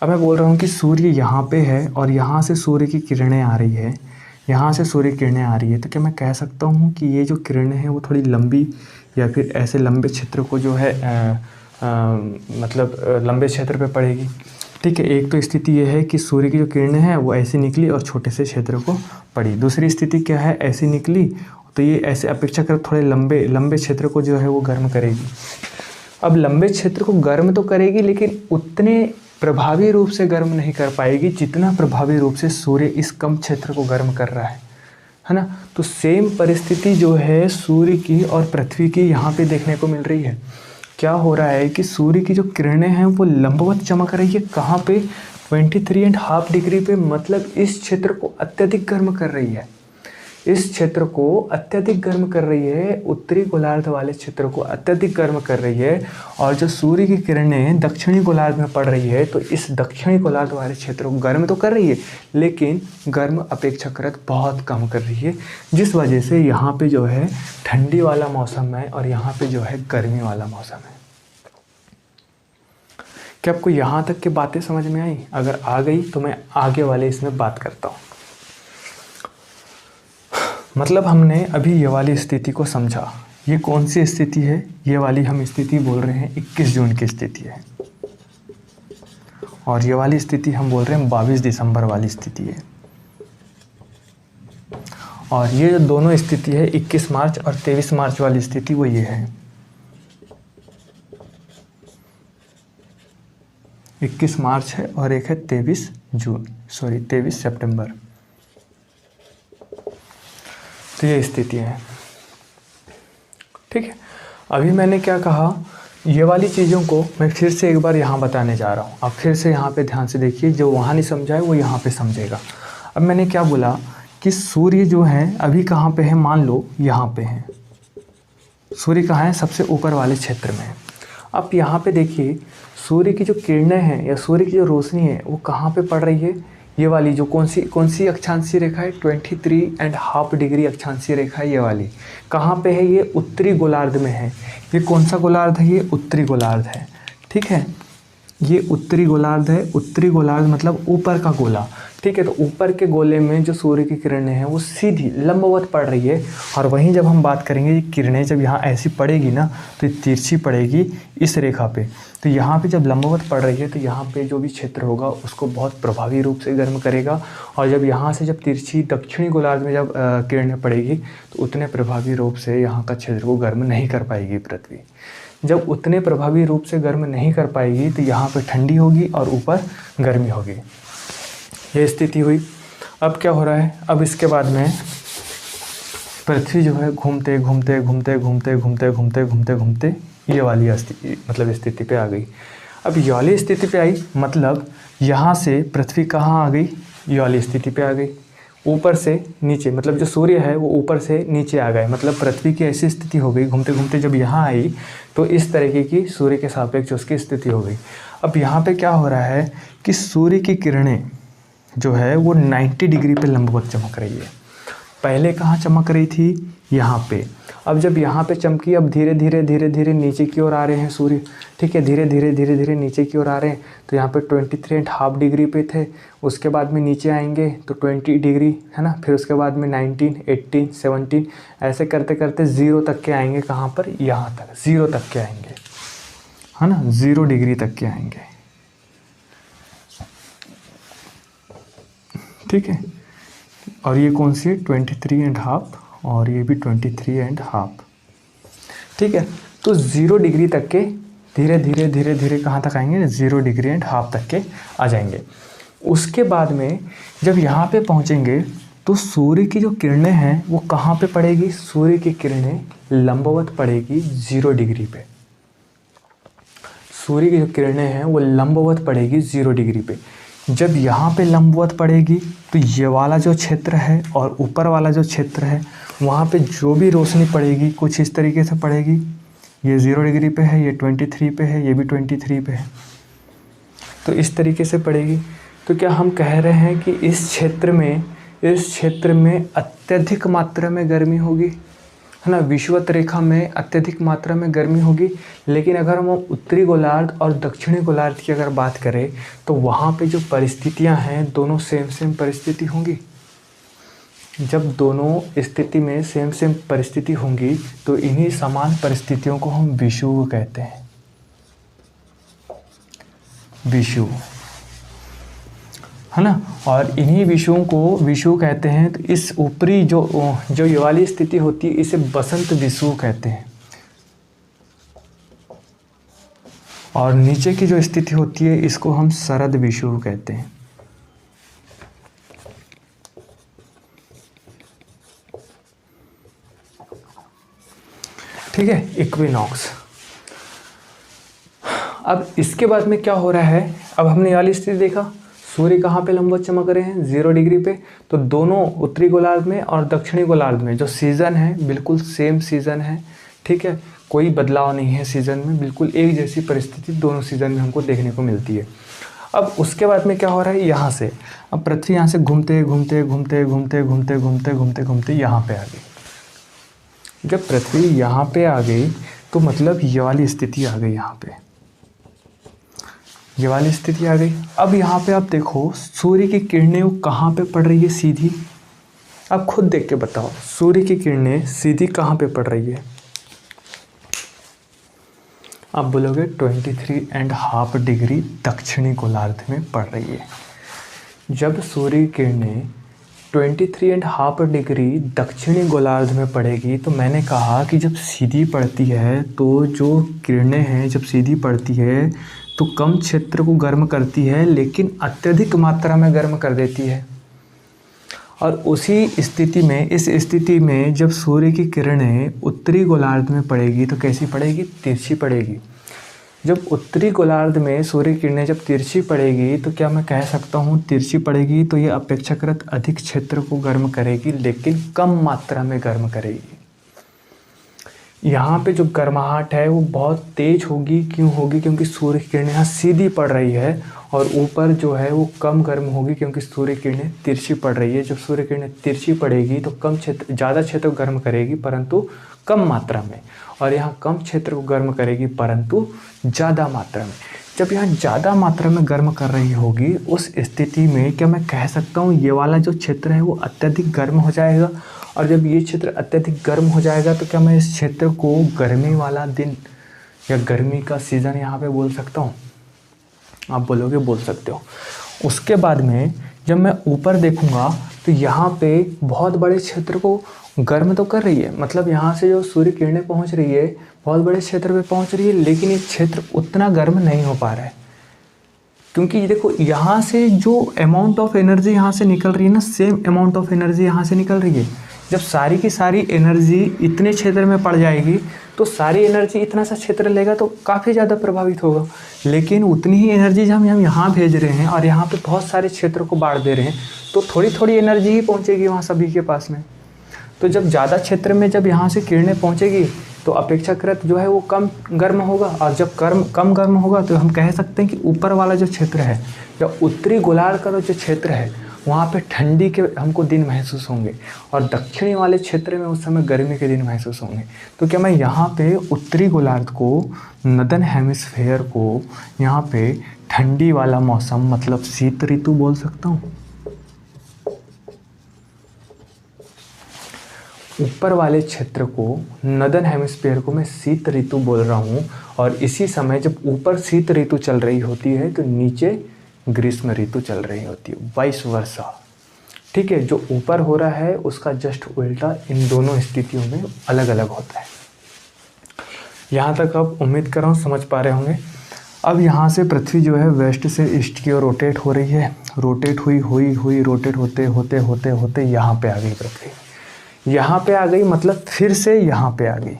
अब मैं बोल रहा हूँ कि सूर्य यहाँ पे है और यहाँ से सूर्य की किरणें आ रही है, यहाँ से सूर्य किरणें आ रही है, तो क्या मैं कह सकता हूँ कि ये जो किरणें हैं वो थोड़ी लंबी या फिर ऐसे लंबे क्षेत्र को जो है मतलब लंबे क्षेत्र पे पड़ेगी? ठीक है, एक तो स्थिति ये है कि सूर्य की जो किरणें हैं वो ऐसी निकली और छोटे से क्षेत्र को पड़ी। दूसरी स्थिति क्या है? ऐसी निकली तो ये ऐसे अपेक्षाकृत थोड़े लंबे क्षेत्र को जो है वो गर्म करेगी। अब लंबे क्षेत्र को गर्म तो करेगी लेकिन उतने प्रभावी रूप से गर्म नहीं कर पाएगी जितना प्रभावी रूप से सूर्य इस कम क्षेत्र को गर्म कर रहा है ना। तो सेम परिस्थिति जो है सूर्य की और पृथ्वी की यहाँ पे देखने को मिल रही है। क्या हो रहा है कि सूर्य की जो किरणें हैं वो लंबवत चमक रही है, कहाँ पे? 23.5 डिग्री पे, मतलब इस क्षेत्र को अत्यधिक गर्म कर रही है। इस क्षेत्र को अत्यधिक गर्म कर रही है, उत्तरी गोलार्ध वाले क्षेत्र को अत्यधिक गर्म कर रही है। और जो सूर्य की किरणें दक्षिणी गोलार्ध में पड़ रही है तो इस दक्षिणी गोलार्ध वाले क्षेत्र को गर्म तो कर रही है लेकिन गर्म अपेक्षाकृत बहुत कम कर रही है, जिस वजह से यहाँ पे जो है ठंडी वाला मौसम है और यहाँ पे जो है गर्मी वाला मौसम है। क्या आपको यहाँ तक की बातें समझ में आई? अगर आ गई तो मैं आगे वाले इसमें बात करता हूँ। मतलब हमने अभी ये वाली स्थिति को समझा। ये कौन सी स्थिति है? ये वाली हम स्थिति बोल रहे हैं 21 जून की स्थिति है, और ये वाली स्थिति हम बोल रहे हैं 22 दिसंबर वाली स्थिति है। और ये जो दोनों स्थिति है 21 मार्च और 23 मार्च वाली स्थिति वो ये है। 21 मार्च है और एक है 23 सितंबर। तो ये स्थितियाँ हैं, ठीक है। अभी मैंने क्या कहा, ये वाली चीज़ों को मैं फिर से एक बार यहाँ बताने जा रहा हूँ। अब फिर से यहाँ पे ध्यान से देखिए, जो वहाँ नहीं समझा है वो यहाँ पे समझेगा। अब मैंने क्या बोला कि सूर्य जो है अभी कहाँ पे है, मान लो यहाँ पे है। सूर्य कहाँ है, सबसे ऊपर वाले क्षेत्र में है। अब यहाँ पे देखिए सूर्य की जो किरणें हैं या सूर्य की जो रोशनी है वो कहाँ पे पड़ रही है, ये वाली जो कौन सी अक्षांशीय रेखा है, 23.5 डिग्री अक्षांशीय रेखा है। ये वाली कहाँ पे है, ये उत्तरी गोलार्ध में है। ये कौन सा गोलार्ध है, ये उत्तरी गोलार्ध है, ठीक है। ये उत्तरी गोलार्ध है। उत्तरी गोलार्ध मतलब ऊपर का गोला, ठीक है। तो ऊपर के गोले में जो सूर्य की किरणें हैं वो सीधी लंबवत पड़ रही है। और वहीं जब हम बात करेंगे ये किरणें जब यहाँ ऐसी पड़ेगी ना तो ये तिरछी पड़ेगी इस रेखा पे। तो यहाँ पे जब लंबवत पड़ रही है तो यहाँ पे जो भी क्षेत्र होगा उसको बहुत प्रभावी रूप से गर्म करेगा। और जब यहाँ से जब तिरछी दक्षिणी गोलार्ध में जब किरणें पड़ेगी तो उतने प्रभावी रूप से यहाँ का क्षेत्र को गर्म नहीं कर पाएगी पृथ्वी। जब उतने प्रभावी रूप से गर्म नहीं कर पाएगी तो यहाँ पे ठंडी होगी और ऊपर गर्मी होगी। ये स्थिति हुई। अब क्या हो रहा है, अब इसके बाद में पृथ्वी जो है घूमते घूमते घूमते घूमते घूमते घूमते घूमते घूमते ये वाली मतलब स्थिति पे आ गई। अब ये वाली स्थिति पे आई मतलब यहाँ से पृथ्वी कहाँ आ गई, ये वाली स्थिति पे आ गई। ऊपर से नीचे मतलब जो सूर्य है वो ऊपर से नीचे आ गए, मतलब पृथ्वी की ऐसी स्थिति हो गई घूमते घूमते जब यहाँ आई तो इस तरीके की सूर्य के सापेक्ष उसकी स्थिति हो गई। अब यहाँ पे क्या हो रहा है कि सूर्य की किरणें जो है वो 90 डिग्री पे लंबवत चमक रही है। पहले कहाँ चमक रही थी, यहाँ पे। अब जब यहाँ पे चमकी, अब धीरे धीरे धीरे धीरे नीचे की ओर आ रहे हैं सूर्य, ठीक है। धीरे धीरे धीरे धीरे नीचे की ओर आ रहे हैं। तो यहाँ पे 23.5 डिग्री पे थे, उसके बाद में नीचे आएंगे तो 20 डिग्री है ना, फिर उसके बाद में 19, 18, 17 ऐसे करते करते 0 तक के आएंगे। कहाँ पर, यहाँ तक 0 तक के आएंगे, है ना, 0 डिग्री तक के आएंगे, ठीक है। और ये कौन सी है, 23.5 और ये भी 23.5, ठीक है। तो 0 डिग्री तक के धीरे धीरे धीरे धीरे कहाँ तक आएंगे, 0 डिग्री एंड हाफ तक के आ जाएंगे। उसके बाद में जब यहाँ पे पहुँचेंगे तो सूर्य की जो किरणें हैं वो कहाँ पे पड़ेगी, सूर्य की किरणें लंबवत पड़ेगी 0 डिग्री पे। सूर्य की जो किरणें हैं वो लंबवत पड़ेगी 0 डिग्री पे। जब यहाँ पे लंबवत पड़ेगी तो ये वाला जो क्षेत्र है और ऊपर वाला जो क्षेत्र है वहाँ पे जो भी रोशनी पड़ेगी कुछ इस तरीके से पड़ेगी। ये 0 डिग्री पे है, ये 23 पे है, ये भी 23 पे है, तो इस तरीके से पड़ेगी। तो क्या हम कह रहे हैं कि इस क्षेत्र में अत्यधिक मात्रा में गर्मी होगी, है ना, विषुवत रेखा में अत्यधिक मात्रा में गर्मी होगी। लेकिन अगर हम उत्तरी गोलार्ध और दक्षिणी गोलार्ध की अगर बात करें तो वहाँ पे जो परिस्थितियाँ हैं दोनों सेम परिस्थिति होंगी। जब दोनों स्थिति में सेम परिस्थिति होंगी तो इन्हीं समान परिस्थितियों को हम विषुव कहते हैं, विषुव, है ना। और इन्हीं विषुओं को विषुव कहते हैं। तो इस ऊपरी जो ये वाली स्थिति होती है इसे बसंत विषुव कहते हैं। और नीचे की जो स्थिति होती है इसको हम शरद विषुव कहते हैं। ठीक है, इक्विनॉक्स। अब इसके बाद में क्या हो रहा है, अब हमने ये वाली स्थिति देखा, सूर्य कहाँ पे लंबवत चमक रहे हैं 0 डिग्री पे। तो दोनों उत्तरी गोलार्ध में और दक्षिणी गोलार्ध में जो सीज़न है बिल्कुल सेम सीज़न है, ठीक है, कोई बदलाव नहीं है सीज़न में, बिल्कुल एक जैसी परिस्थिति दोनों सीज़न में हमको देखने को मिलती है। अब उसके बाद में क्या हो रहा है, यहाँ से अब पृथ्वी यहाँ से घूमते घूमते घूमते घूमते घूमते घूमते घूमते घूमते यहाँ पे आ गई। जब पृथ्वी यहाँ पे आ गई तो मतलब ये वाली स्थिति आ गई, यहाँ पे ये वाली स्थिति आ गई। अब यहाँ पे आप देखो सूर्य की किरणें वो कहाँ पे पड़ रही है, सीधी। आप खुद देख के बताओ सूर्य की किरणें सीधी कहाँ पे पड़ रही है। आप बोलोगे 23.5 डिग्री दक्षिणी गोलार्ध में पड़ रही है। जब सूर्य की किरणें 23.5 डिग्री दक्षिणी गोलार्ध में पड़ेगी तो मैंने कहा कि जब सीधी पड़ती है तो जो किरणें हैं जब सीधी पड़ती है तो कम क्षेत्र को गर्म करती है लेकिन अत्यधिक मात्रा में गर्म कर देती है। और उसी स्थिति में, इस स्थिति में जब सूर्य की किरणें उत्तरी गोलार्ध में पड़ेगी तो कैसी पड़ेगी? तिरछी पड़ेगी। जब उत्तरी गोलार्ध में सूर्य किरणें जब तिरछी पड़ेगी तो क्या मैं कह सकता हूँ तिरछी पड़ेगी तो ये अपेक्षाकृत अधिक क्षेत्र को गर्म करेगी, लेकिन कम मात्रा में गर्म करेगी। यहाँ पे जो गर्माहट है वो बहुत तेज होगी। क्यों होगी? क्योंकि सूर्य की किरणें यहाँ सीधी पड़ रही है, और ऊपर जो है वो कम गर्म होगी क्योंकि सूर्य किरणें तिरछी पड़ रही है। जब सूर्य किरणें तिरछी पड़ेगी तो ज़्यादा क्षेत्र को गर्म करेगी परंतु कम मात्रा में, और यहाँ कम क्षेत्र को गर्म करेगी परंतु ज़्यादा मात्रा में। जब यहाँ ज़्यादा मात्रा में गर्म कर रही होगी, उस स्थिति में क्या मैं कह सकता हूँ ये वाला जो क्षेत्र है वो अत्यधिक गर्म हो जाएगा। और जब ये क्षेत्र अत्यधिक गर्म हो जाएगा तो क्या मैं इस क्षेत्र को गर्मी वाला दिन या गर्मी का सीज़न यहाँ पे बोल सकता हूँ? आप बोलोगे बोल सकते हो। उसके बाद में जब मैं ऊपर देखूँगा तो यहाँ पे बहुत बड़े क्षेत्र को गर्म तो कर रही है, मतलब यहाँ से जो सूर्य किरणें पहुँच रही है बहुत बड़े क्षेत्र पे पहुँच रही है, लेकिन ये क्षेत्र उतना गर्म नहीं हो पा रहा है। क्योंकि देखो यहाँ से जो अमाउंट ऑफ एनर्जी यहाँ से निकल रही है ना, सेम अमाउंट ऑफ एनर्जी यहाँ से निकल रही है। जब सारी की सारी एनर्जी इतने क्षेत्र में पड़ जाएगी तो सारी एनर्जी इतना सा क्षेत्र लेगा तो काफ़ी ज़्यादा प्रभावित होगा, लेकिन उतनी ही एनर्जी जब हम यहाँ भेज रहे हैं और यहाँ पे बहुत सारे क्षेत्र को बांट दे रहे हैं तो थोड़ी थोड़ी एनर्जी ही पहुँचेगी वहाँ सभी के पास में। तो जब ज़्यादा क्षेत्र में जब यहाँ से किरणें पहुँचेगी तो अपेक्षाकृत जो है वो कम गर्म होगा, और जब कम गर्म होगा तो हम कह सकते हैं कि ऊपर वाला जो क्षेत्र है या उत्तरी गोलार्ध का जो क्षेत्र है वहाँ पे ठंडी के हमको दिन महसूस होंगे, और दक्षिणी वाले क्षेत्र में उस समय गर्मी के दिन महसूस होंगे। तो क्या मैं यहाँ पे उत्तरी गोलार्ध को, नदन हेमिस्फेयर को यहाँ पे ठंडी वाला मौसम मतलब शीत ऋतु बोल सकता हूँ? ऊपर वाले क्षेत्र को, नदन हेमिस्फीयर को मैं शीत ऋतु बोल रहा हूँ, और इसी समय जब ऊपर शीत ऋतु चल रही होती है तो नीचे ग्रीष्म ऋतु चल रही होती है, वाइस वर्सा। ठीक है, जो ऊपर हो रहा है उसका जस्ट उल्टा इन दोनों स्थितियों में अलग अलग होता है। यहाँ तक अब उम्मीद कर रहा हूँ समझ पा रहे होंगे। अब यहाँ से पृथ्वी जो है वेस्ट से ईस्ट की ओर रोटेट हो रही है, रोटेट हुई रोटेट होते यहाँ पे आ गई पृथ्वी। यहाँ पे आ गई मतलब फिर से यहाँ पे आ गई,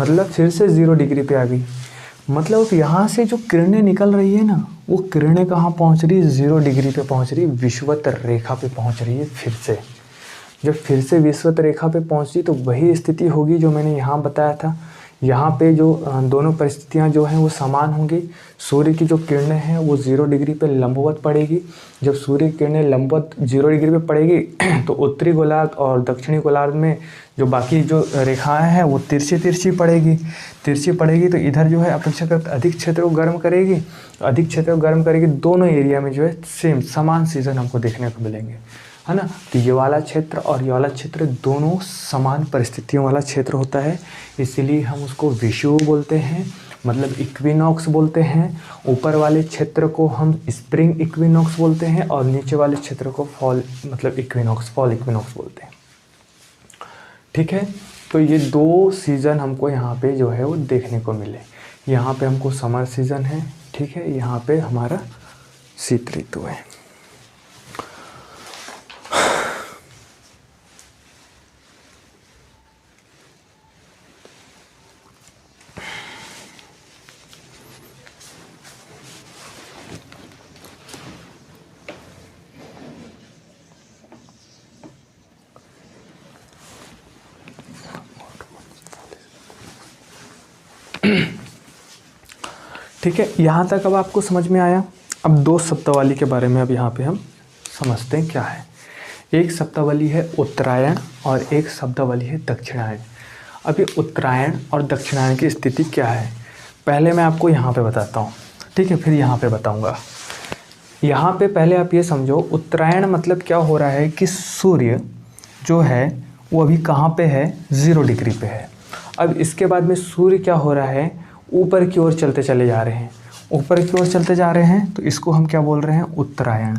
मतलब फिर से 0 डिग्री पे आ गई। मतलब यहाँ से जो किरणें निकल रही है ना, वो किरणें कहाँ पहुँच रही है? 0 डिग्री पे पहुँच रही है, विषुवत रेखा पे पहुँच रही है फिर से। जब फिर से विषुवत रेखा पे पहुँची तो वही स्थिति होगी जो मैंने यहाँ बताया था। यहाँ पे जो दोनों परिस्थितियाँ जो हैं वो समान होंगी। सूर्य की जो किरणें हैं वो 0 डिग्री पे लंबवत पड़ेगी। जब सूर्य की किरणें लंबवत 0 डिग्री पे पड़ेगी तो उत्तरी गोलार्ध और दक्षिणी गोलार्ध में जो बाकी जो रेखाएं हैं वो तिरछी पड़ेगी। तो इधर जो है अपेक्षाकृत अधिक क्षेत्र को गर्म करेगी। दोनों एरिया में जो है सेम समान सीजन हमको देखने को मिलेंगे, है ना। तो ये वाला क्षेत्र और ये वाला क्षेत्र दोनों समान परिस्थितियों वाला क्षेत्र होता है, इसीलिए हम उसको विषुव बोलते हैं, मतलब इक्विनॉक्स बोलते हैं। ऊपर वाले क्षेत्र को हम स्प्रिंग इक्विनॉक्स बोलते हैं और नीचे वाले क्षेत्र को फॉल मतलब इक्विनॉक्स, फॉल इक्विनॉक्स बोलते हैं। ठीक है, तो ये 2 सीज़न हमको यहाँ पे जो है वो देखने को मिले। यहाँ पे हमको समर सीज़न है, ठीक है, यहाँ पे हमारा शीत ऋतु है। ठीक है, यहाँ तक अब आपको समझ में आया। अब 2 शब्दावली के बारे में अब यहाँ पे हम समझते हैं क्या है। एक शब्दावली है उत्तरायण और एक शब्दावली है दक्षिणायन। अब ये उत्तरायण और दक्षिणायन की स्थिति क्या है पहले मैं आपको यहाँ पे बताता हूँ, ठीक है, फिर यहाँ पे बताऊँगा। यहाँ पे पहले आप ये समझो, उत्तरायण मतलब क्या हो रहा है कि सूर्य जो है वो अभी कहाँ पे है? 0 डिग्री पे है। अब इसके बाद में सूर्य क्या हो रहा है? ऊपर की ओर चलते चले जा रहे हैं, ऊपर की ओर चलते जा रहे हैं, तो इसको हम क्या बोल रहे हैं? उत्तरायण।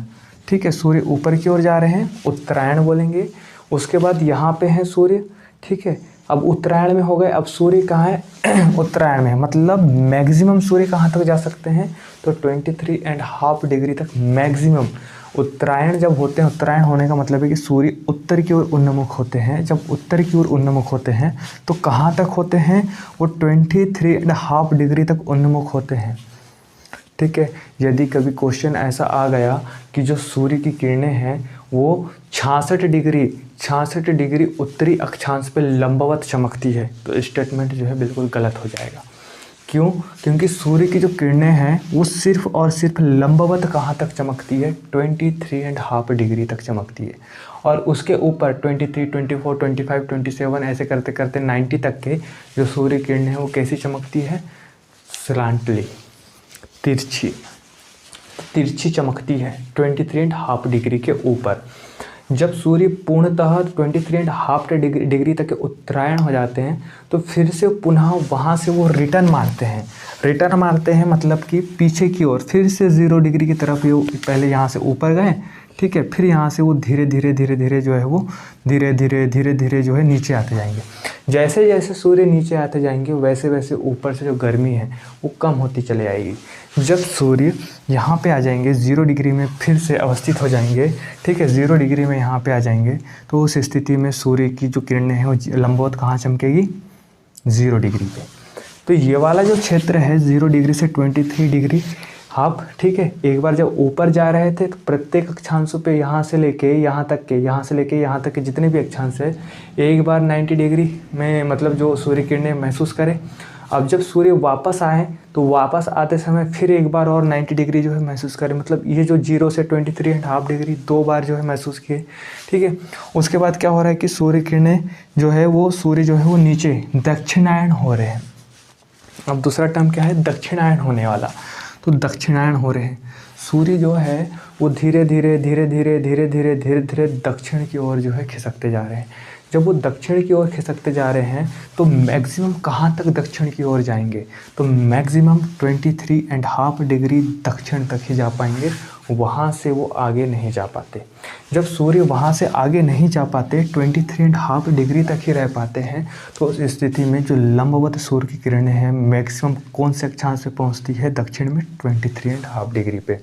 ठीक है, सूर्य ऊपर की ओर जा रहे हैं, उत्तरायण बोलेंगे। उसके बाद यहाँ पे है सूर्य, ठीक है, अब उत्तरायण में हो गए। अब सूर्य कहाँ है? उत्तरायण में, मतलब मैक्सिमम सूर्य कहाँ तक जा सकते हैं? तो 23.5 डिग्री तक मैक्सिमम। उत्तरायण जब होते हैं, उत्तरायण होने का मतलब है कि सूर्य उत्तर की ओर उन्मुख होते हैं। जब उत्तर की ओर उन्मुख होते हैं तो कहाँ तक होते हैं, वो 23.5 डिग्री तक उन्मुख होते हैं। ठीक है, यदि कभी क्वेश्चन ऐसा आ गया कि जो सूर्य की किरणें हैं वो 66 डिग्री उत्तरी अक्षांश पर लंबवत चमकती है, तो स्टेटमेंट जो है बिल्कुल गलत हो जाएगा। क्यों? क्योंकि सूर्य की जो किरणें हैं वो सिर्फ और सिर्फ लंबवत कहाँ तक चमकती है, 23.5 डिग्री तक चमकती है। और उसके ऊपर 23, 24, 25, 27 ऐसे करते करते 90 तक के जो सूर्य किरणें हैं वो कैसी चमकती है, स्लांटली, तिरछी चमकती है 23.5 डिग्री के ऊपर। जब सूर्य पूर्णतः 23.5 डिग्री तक के उत्तरायण हो जाते हैं तो फिर से पुनः वहाँ से वो रिटर्न मारते हैं मतलब कि पीछे की ओर, फिर से 0 डिग्री की तरफ ये पहले यहाँ से ऊपर गए, ठीक है, फिर यहाँ से वो धीरे धीरे जो है वो धीरे धीरे जो है नीचे आते जाएंगे। जैसे जैसे सूर्य नीचे आते जाएंगे वैसे वैसे ऊपर से जो गर्मी है वो कम होती चली आएगी। जब सूर्य यहाँ पे आ जाएंगे 0 डिग्री में फिर से अवस्थित हो जाएंगे, ठीक है, 0 डिग्री में यहाँ पे आ जाएंगे तो उस स्थिति में सूर्य की जो किरणें हैं वो लंबवत कहाँ चमकेगी, 0 डिग्री पे। तो ये वाला जो क्षेत्र है 0 डिग्री से 23 डिग्री हाफ, ठीक है, एक बार जब ऊपर जा रहे थे तो प्रत्येक अक्षांशों पे यहाँ से लेके यहाँ तक के जितने भी अक्षांश है एक बार 90 डिग्री में मतलब जो सूर्य किरणें महसूस करें। अब जब सूर्य वापस आए तो वापस आते समय फिर एक बार और 90 डिग्री जो है महसूस करें, मतलब ये जो 0 से 23.5 डिग्री 2 बार जो है महसूस किए, ठीक है। उसके बाद क्या हो रहा है कि सूर्य किरणें जो है वो सूर्य जो है वो नीचे दक्षिणायन हो रहे हैं। अब दूसरा टर्म क्या है, दक्षिणायन होने वाला, तो दक्षिणायन हो रहे हैं। सूर्य जो है वो धीरे धीरे दक्षिण की ओर जो है खिसकते जा रहे हैं। जब वो दक्षिण की ओर खिसकते जा रहे हैं तो मैक्सिमम कहाँ तक दक्षिण की ओर जाएंगे, तो मैक्सिमम 23.5 डिग्री दक्षिण तक ही जा पाएंगे, वहाँ से वो आगे नहीं जा पाते। जब सूर्य वहाँ से आगे नहीं जा पाते, 23.5 डिग्री तक ही रह पाते हैं, तो उस स्थिति में जो लंबवत सूर्य की किरणें हैं मैक्सिमम कौन से अक्षांश से पहुँचती है, दक्षिण में 23.5 डिग्री पे।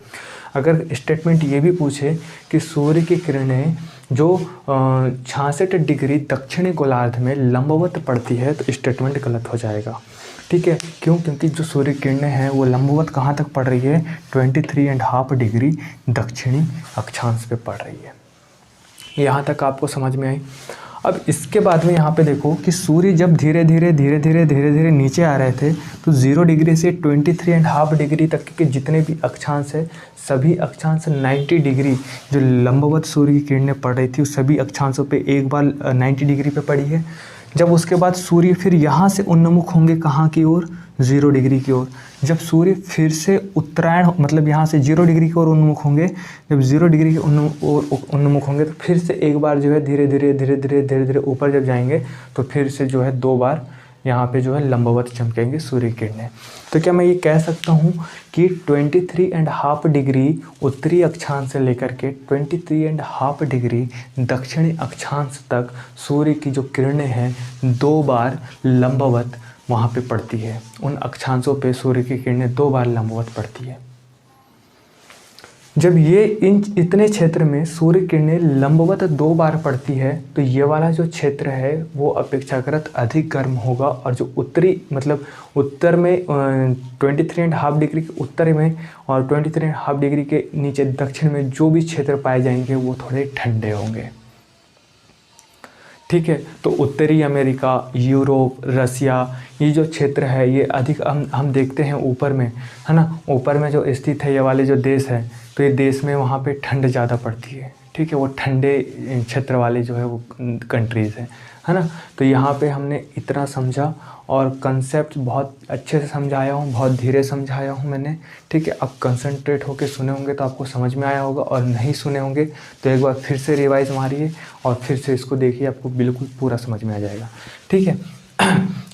अगर स्टेटमेंट ये भी पूछे कि सूर्य की किरणें जो 66 डिग्री दक्षिणी गोलार्ध में लंबवत पड़ती है, तो स्टेटमेंट गलत हो जाएगा, ठीक है। क्यों? क्योंकि जो सूर्य किरणें हैं वो लंबवत कहाँ तक पड़ रही है, 23.5 डिग्री दक्षिणी अक्षांश पे पड़ रही है। यहाँ तक आपको समझ में आई। अब इसके बाद में यहाँ पे देखो कि सूर्य जब धीरे धीरे नीचे आ रहे थे तो 0 डिग्री से 23.5 डिग्री तक के जितने भी अक्षांश है सभी अक्षांश 90 डिग्री जो लंबवत सूर्य की किरणें पड़ रही थी उस सभी अक्षांशों पे एक बार 90 डिग्री पे पड़ी है। जब उसके बाद सूर्य फिर यहाँ से उन्मुख होंगे कहाँ की ओर, 0 डिग्री की ओर। जब सूर्य फिर से उत्तरायण मतलब यहाँ से 0 डिग्री की ओर उन्मुख होंगे, जब 0 डिग्री के उन्मुख होंगे तो फिर से एक बार जो है धीरे धीरे ऊपर जब जाएंगे तो फिर से जो है 2 बार यहाँ पे जो है लंबवत चमकेंगे सूर्य किरणें। तो क्या मैं ये कह सकता हूँ कि 23.5 डिग्री उत्तरी अक्षांश से लेकर के 23.5 डिग्री दक्षिणी अक्षांश तक सूर्य की जो किरणें हैं 2 बार लंबवत वहाँ पे पड़ती है। उन अक्षांशों पे सूर्य की किरणें 2 बार लंबवत पड़ती है। जब ये इतने क्षेत्र में सूर्य किरणें लंबवत 2 बार पड़ती है तो ये वाला जो क्षेत्र है वो अपेक्षाकृत अधिक गर्म होगा, और जो उत्तरी मतलब उत्तर में 23.5 डिग्री के उत्तर में और 23.5 डिग्री के नीचे दक्षिण में जो भी क्षेत्र पाए जाएंगे वो थोड़े ठंडे होंगे, ठीक है। तो उत्तरी अमेरिका, यूरोप, रसिया, ये जो क्षेत्र है ये अधिक हम देखते हैं ऊपर में, है ना, ऊपर में जो स्थित है ये वाले जो देश है तो ये देश में वहाँ पे ठंड ज़्यादा पड़ती है, ठीक है, वो ठंडे क्षेत्र वाले जो है वो कंट्रीज़ हैं, है ना। तो यहाँ पे हमने इतना समझा और कंसेप्ट बहुत अच्छे से समझाया हूँ, बहुत धीरे समझाया हूँ मैंने, ठीक है। अब कंसंट्रेट होके सुने होंगे तो आपको समझ में आया होगा, और नहीं सुने होंगे तो एक बार फिर से रिवाइज मारिए और फिर से इसको देखिए, आपको बिल्कुल पूरा समझ में आ जाएगा, ठीक है।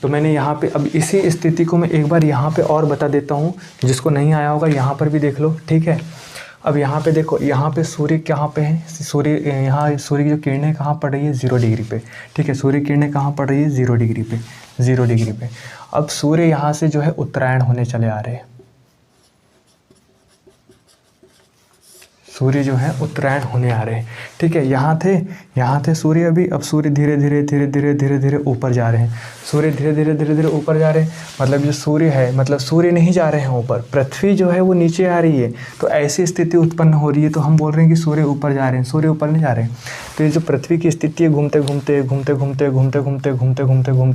तो मैंने यहाँ पे अब इसी स्थिति को मैं एक बार यहाँ पे और बता देता हूँ, जिसको नहीं आया होगा यहाँ पर भी देख लो, ठीक है। अब यहाँ पे देखो, यहाँ पे सूर्य कहाँ पे है, सूर्य यहाँ सूर्य की जो किरणें कहाँ पड़ रही है, 0 डिग्री पे, ठीक है। सूर्य किरणें कहाँ पड़ रही है, 0 डिग्री पे, 0 डिग्री पे। अब सूर्य यहाँ से जो है उत्तरायण होने चले आ रहे हैं, सूर्य जो है उत्तरायण होने आ रहे हैं। ठीक है, यहाँ थे सूर्य अभी, अब सूर्य धीरे धीरे ऊपर जा रहे हैं। सूर्य धीरे धीरे ऊपर जा रहे हैं, मतलब जो सूर्य है, मतलब सूर्य नहीं जा रहे हैं ऊपर, पृथ्वी जो है वो नीचे आ रही है। तो ऐसी स्थिति उत्पन्न हो रही है, तो हम बोल रहे हैं कि सूर्य ऊपर जा रहे हैं, सूर्य ऊपर नहीं जा रहे हैं। तो ये जो पृथ्वी की स्थिति है,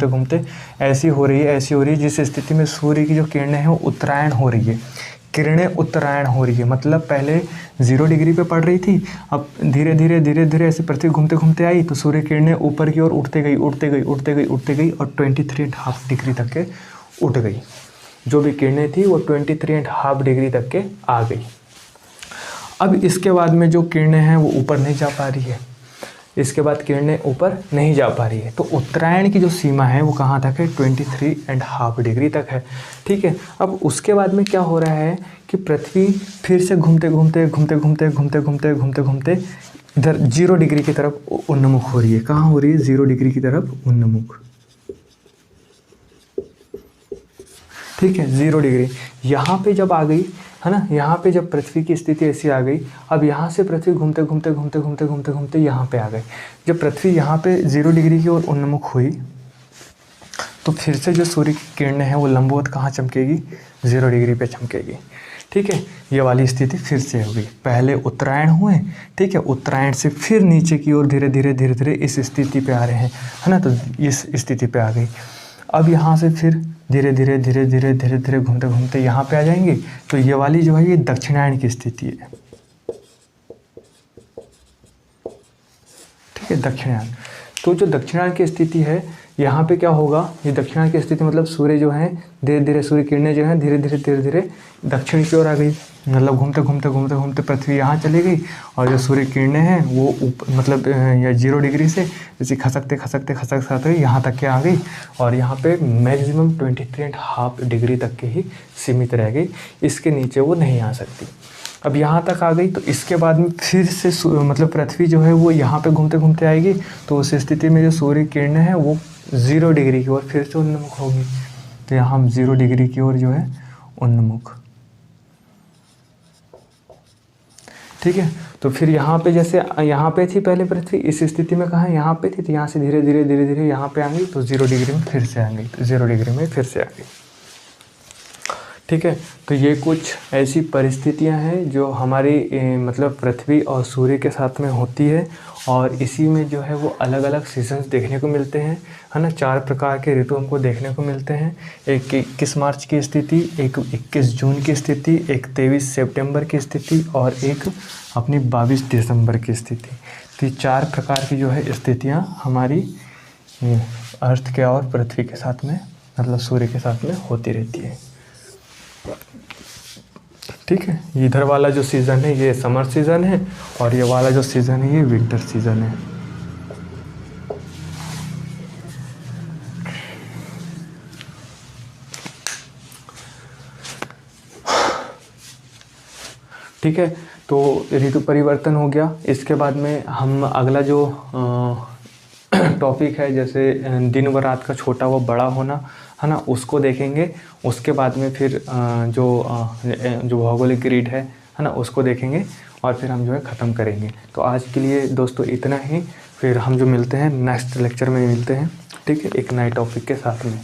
घूमते ऐसी हो रही है, जिस स्थिति में सूर्य की जो किरणें हैं वो उत्तरायण हो रही है। किरणें उत्तरायण हो रही है, मतलब पहले 0 डिग्री पे पड़ रही थी, अब धीरे धीरे ऐसे पृथ्वी घूमते आई, तो सूर्य किरणें ऊपर की ओर उठते गई और 23.5 डिग्री तक के उठ गई। जो भी किरणें थी वो 23.5 डिग्री तक के आ गई। अब इसके बाद में जो किरणें हैं वो ऊपर नहीं जा पा रही है, इसके बाद किरणें ऊपर नहीं जा पा रही है। तो उत्तरायण की जो सीमा है वो कहाँ तक है, 23.5 डिग्री तक है। ठीक है, अब उसके बाद में क्या हो रहा है कि पृथ्वी फिर से घूमते इधर 0 डिग्री की तरफ उन्मुख हो रही है। कहाँ हो रही है, 0 डिग्री की तरफ उन्मुख। ठीक है, 0 डिग्री यहाँ पे जब आ गई है ना, यहाँ पे जब पृथ्वी की स्थिति ऐसी आ गई, अब यहाँ से पृथ्वी घूमते यहाँ पे आ गई। जब पृथ्वी यहाँ पे 0 डिग्री की ओर उन्मुख हुई, तो फिर से जो सूर्य की किरणें हैं वो लंबवत कहाँ चमकेगी, 0 डिग्री पे चमकेगी। ठीक है, ये वाली स्थिति फिर से होगी। पहले उत्तरायण हुए, ठीक है, उत्तरायण से फिर नीचे की ओर धीरे धीरे इस स्थिति पे आ रहे हैं, है ना, तो इस स्थिति पे आ गई। अब यहाँ से फिर धीरे धीरे घूमते यहाँ पे आ जाएंगे। तो ये वाली जो है ये दक्षिणायन की स्थिति है। ठीक है, दक्षिणायन। तो जो दक्षिणायन की स्थिति है, यहाँ पे क्या होगा, ये दक्षिणायन की स्थिति मतलब सूर्य जो है धीरे धीरे, सूर्य किरणें जो हैं धीरे धीरे दक्षिण की ओर आ गई, मतलब घूमते पृथ्वी यहाँ चली गई, और जो सूर्य किरणें हैं वो मतलब या 0 डिग्री से जैसे खसकते यहाँ तक के आ गई, और यहाँ पे मैक्सिमम 23.5 डिग्री तक के ही सीमित रह गई, इसके नीचे वो नहीं आ सकती। अब यहाँ तक आ गई, तो इसके बाद में फिर से मतलब पृथ्वी जो है वो यहाँ पे घूमते आएगी, तो उस स्थिति में जो सूर्य किरणें हैं वो 0 डिग्री की ओर फिर से उन्मुख होगी। तो यहाँ हम 0 डिग्री की ओर जो है उन्मुख। ठीक है, तो फिर यहाँ पे जैसे यहाँ पे थी पहले पृथ्वी, इस स्थिति में कहाँ यहाँ पे थी, तो यहाँ से धीरे धीरे यहाँ पे आ गई, तो 0 डिग्री में फिर से आ गई, तो 0 डिग्री में फिर से आ गई। ठीक है, तो ये कुछ ऐसी परिस्थितियां हैं जो हमारी मतलब पृथ्वी और सूर्य के साथ में होती है, और इसी में जो है वो अलग अलग सीजन्स देखने को मिलते हैं, है ना। 4 प्रकार के ऋतु हमको देखने को मिलते हैं। एक 21 मार्च की स्थिति, एक 21 जून की स्थिति, एक 23 सितंबर की स्थिति, और एक अपनी 22 दिसंबर की स्थिति। तो ये 4 प्रकार की जो है स्थितियाँ हमारी अर्थ के और पृथ्वी के साथ में, मतलब सूर्य के साथ में होती रहती है। ठीक है, इधर वाला जो सीज़न है ये समर सीज़न है, और ये वाला जो सीज़न है ये विंटर सीज़न है। ठीक है, तो ऋतु परिवर्तन हो गया। इसके बाद में हम अगला जो टॉपिक है, जैसे दिन व रात का छोटा व बड़ा होना, है ना, उसको देखेंगे। उसके बाद में फिर जो भौगोलिक ग्रिड है ना, उसको देखेंगे, और फिर हम जो है ख़त्म करेंगे। तो आज के लिए दोस्तों इतना ही, फिर हम जो मिलते हैं नेक्स्ट लेक्चर में मिलते हैं। ठीक है, एक नए टॉपिक के साथ में।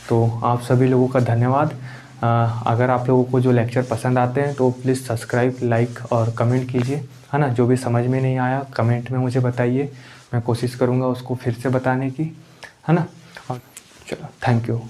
तो आप सभी लोगों का धन्यवाद। अगर आप लोगों को जो लेक्चर पसंद आते हैं तो प्लीज़ सब्सक्राइब, लाइक और कमेंट कीजिए, है ना। जो भी समझ में नहीं आया कमेंट में मुझे बताइए, मैं कोशिश करूँगा उसको फिर से बताने की, है ना। और चलो, थैंक यू।